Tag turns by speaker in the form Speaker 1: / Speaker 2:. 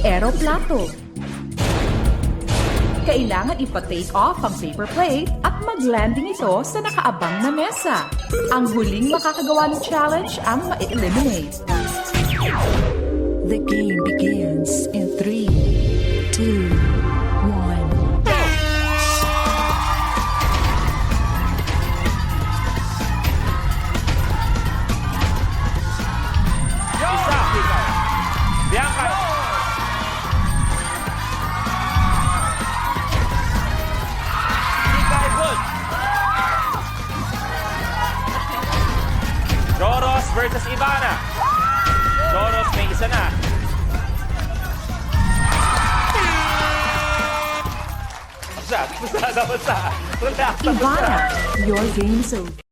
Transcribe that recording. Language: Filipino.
Speaker 1: Aeroplato. Kailangan ipa-take off ang paper plate at mag-landing ito sa nakaabang na mesa. Ang huling makakagawa ng challenge ang ma-eliminate.
Speaker 2: The game begins in 3, 2, 1.
Speaker 3: Isa. Bianca. Ika good. Joros versus Ivana. Joros may isa na. Basta. Relax.
Speaker 1: Ivana, your game's over.